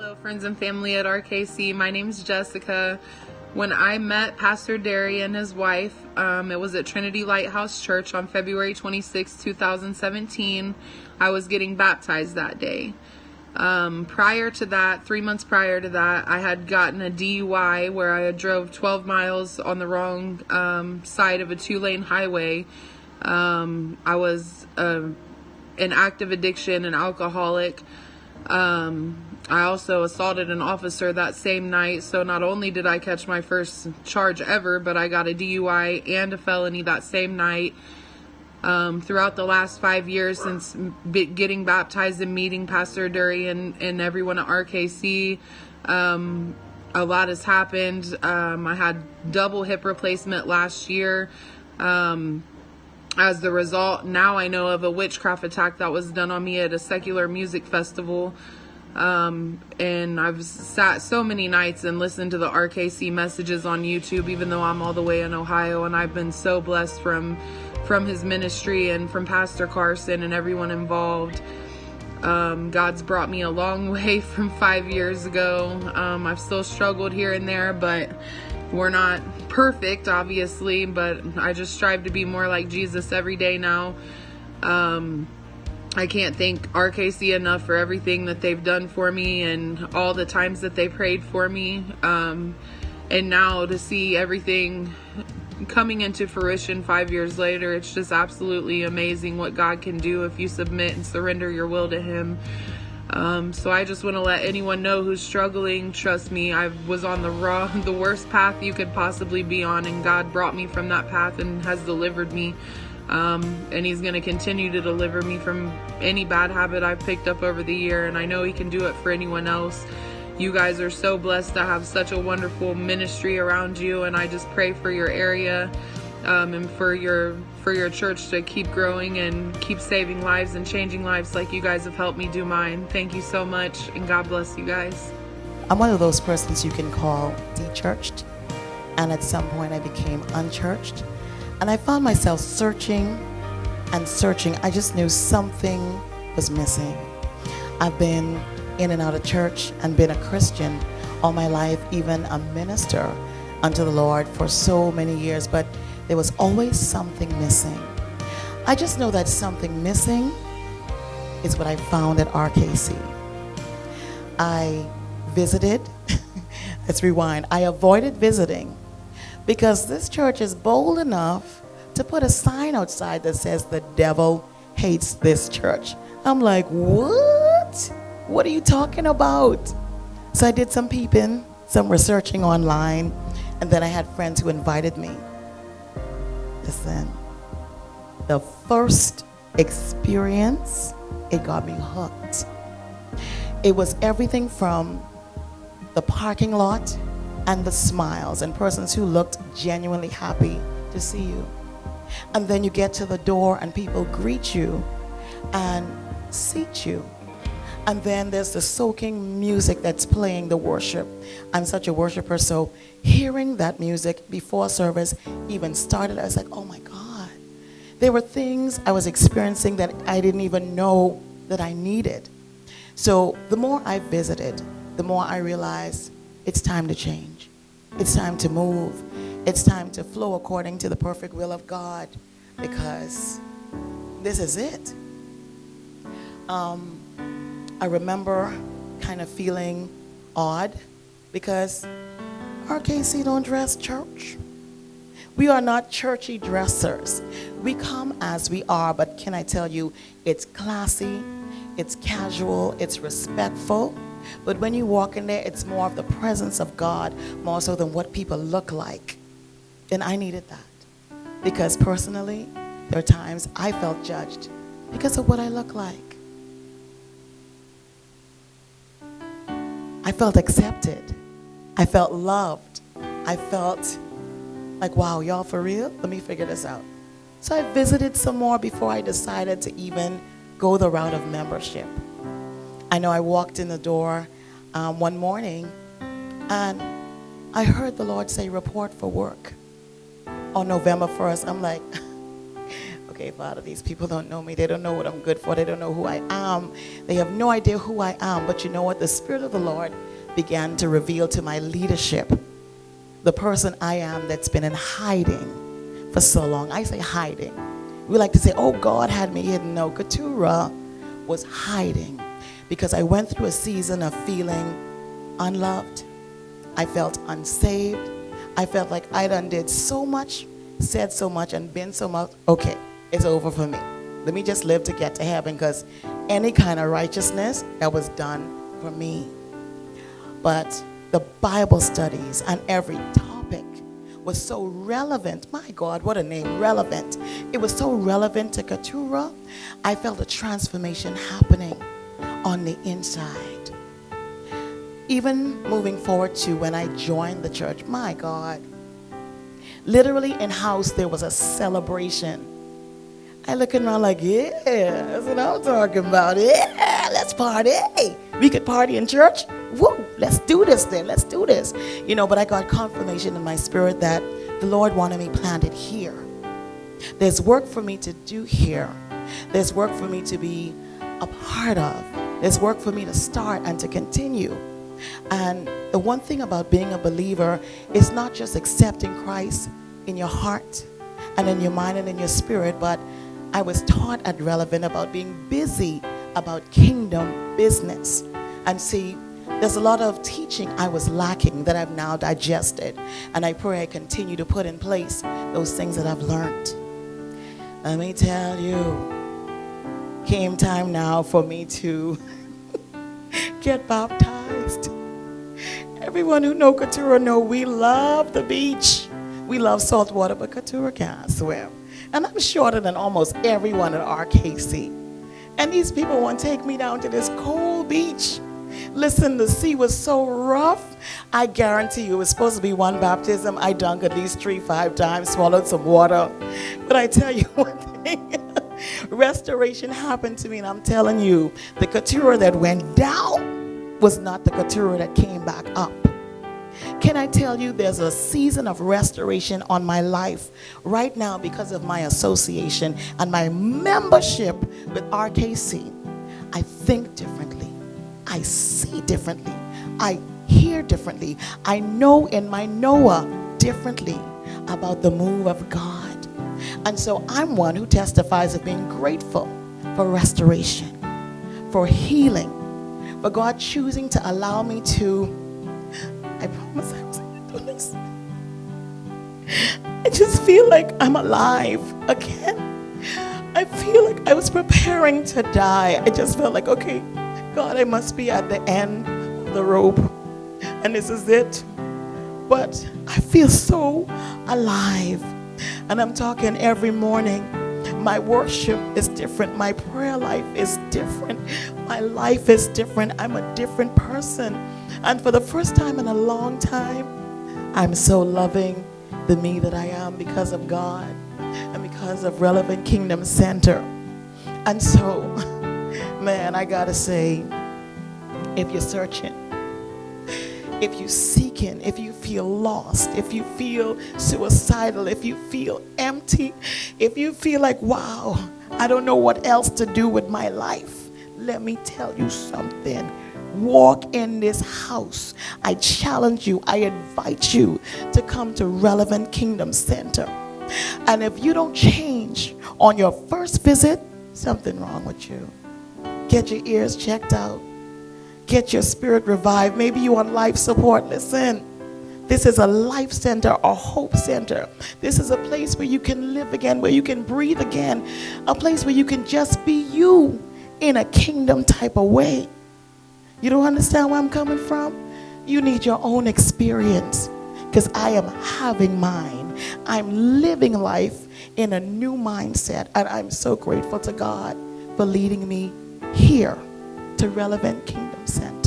Hello, friends and family at RKC. My name's Jessica. When I met Pastor Derry and his wife, it was at Trinity Lighthouse Church on February 26, 2017. I was getting baptized that day. Prior to that, 3 months prior to that, I had gotten a DUI where I had drove 12 miles on the wrong side of a 2-lane highway. I was an active addiction, an alcoholic. I also assaulted an officer that same night, so not only did I catch my first charge ever, but I got a DUI and a felony that same night. Throughout the last 5 years since getting baptized and meeting Pastor Derry and everyone at RKC, a lot has happened. I had double hip replacement last year. As the result, now I know of a witchcraft attack that was done on me at a secular music festival. And I've sat so many nights and listened to the RKC messages on YouTube, even though I'm all the way in Ohio, and I've been so blessed from his ministry and from Pastor Carson and everyone involved. God's brought me a long way from 5 years ago. I've still struggled here and there, but we're not perfect, obviously, but I just strive to be more like Jesus every day now. I can't thank RKC enough for everything that they've done for me and all the times that they prayed for me. And now to see everything coming into fruition 5 years later, it's just absolutely amazing what God can do if you submit and surrender your will to Him. So I just want to let anyone know who's struggling, trust me, I was on the worst path you could possibly be on, and God brought me from that path and has delivered me. And He's going to continue to deliver me from any bad habit I've picked up over the year, and I know He can do it for anyone else. You guys are so blessed to have such a wonderful ministry around you, and I just pray for your area, and for your church to keep growing and keep saving lives and changing lives like you guys have helped me do mine. Thank you so much, and God bless you guys. I'm one of those persons you can call de-churched, and at some point I became unchurched, and I found myself searching and searching. I just knew something was missing. I've been in and out of church and been a Christian all my life, even a minister unto the Lord for so many years, but there was always something missing. I just know that something missing is what I found at RKC. I visited, let's rewind, I avoided visiting because this church is bold enough to put a sign outside that says the devil hates this church. I'm like, what? What are you talking about? So I did some peeping, some researching online, and then I had friends who invited me. Listen, the first experience, it got me hooked. It was everything from the parking lot and the smiles and persons who looked genuinely happy to see you. And then you get to the door and people greet you and seat you. And then there's the soaking music that's playing the worship. I'm such a worshiper, so hearing that music before service even started, I was like, oh my God. There were things I was experiencing that I didn't even know that I needed. So the more I visited, the more I realized it's time to change. It's time to move. It's time to flow according to the perfect will of God, because this is it. I remember kind of feeling odd because RKC don't dress church. We are not churchy dressers. We come as we are, but can I tell you, it's classy, it's casual, it's respectful. But when you walk in there, it's more of the presence of God, more so than what people look like. And I needed that. Because personally, there are times I felt judged because of what I look like. I felt accepted. I felt loved. I felt like, wow, y'all for real? Let me figure this out. So I visited some more before I decided to even go the route of membership. I know I walked in the door one morning and I heard the Lord say, report for work on November 1st. I'm like, okay, Father, these people don't know me. They don't know what I'm good for. They don't know who I am. They have no idea who I am. But you know what? The Spirit of the Lord began to reveal to my leadership the person I am that's been in hiding for so long. I say hiding. We like to say, oh, God had me hidden. No, Keturah was hiding because I went through a season of feeling unloved. I felt unsaved. I felt like I done did so much, said so much, and been so much. Okay, it's over for me. Let me just live to get to heaven, because any kind of righteousness that was done for me. But the Bible studies and every topic was so relevant. My God, what a name, relevant. It was so relevant to Keturah. I felt a transformation happening on the inside. Even moving forward to when I joined the church, my God, literally in house there was a celebration. I looking around like, yeah, that's what I'm talking about. Yeah, let's party. We could party in church. Woo, let's do this then. Let's do this. You know, but I got confirmation in my spirit that the Lord wanted me planted here. There's work for me to do here. There's work for me to be a part of. There's work for me to start and to continue. And the one thing about being a believer is not just accepting Christ in your heart and in your mind and in your spirit, but I was taught at Relevant about being busy about kingdom business. And see, there's a lot of teaching I was lacking that I've now digested. And I pray I continue to put in place those things that I've learned. Let me tell you, came time now for me to get baptized. Everyone who know Keturah know we love the beach. We love salt water, but Keturah can't swim. And I'm shorter than almost everyone at RKC. And these people want to take me down to this cold beach. Listen, the sea was so rough. I guarantee you it was supposed to be one baptism. I dunked at least 3-5 times, swallowed some water. But I tell you one thing, restoration happened to me, and I'm telling you, the Keturah that went down was not the Keturah that came back up. Can I tell you there's a season of restoration on my life right now because of my association and my membership with RKC. I think differently. I see differently. I hear differently. I know in my Noah differently about the move of God. And so I'm one who testifies of being grateful for restoration, for healing, for God choosing to allow me to, I promise I was going to do this. I just feel like I'm alive again. I feel like I was preparing to die. I just felt like, okay, God, I must be at the end of the rope, and this is it. But I feel so alive, and I'm talking every morning. My worship is different. My prayer life is different. My life is different. I'm a different person. And for the first time in a long time, I'm so loving the me that I am because of God and because of Relevant Kingdom Center. And so, man, I gotta say, if you're searching, if you're seeking, if you feel lost, if you feel suicidal, if you feel empty, if you feel like, wow, I don't know what else to do with my life, let me tell you something. Walk in this house. I challenge you, I invite you to come to Relevant Kingdom Center. And if you don't change on your first visit, something wrong with you. Get your ears checked out. Get your spirit revived. Maybe you on life support. Listen, this is a life center, a hope center. This is a place where you can live again, where you can breathe again, a place where you can just be you in a kingdom type of way. You don't understand where I'm coming from? You need your own experience, because I am having mine. I'm living life in a new mindset, and I'm so grateful to God for leading me here to Relevant Kingdom Center.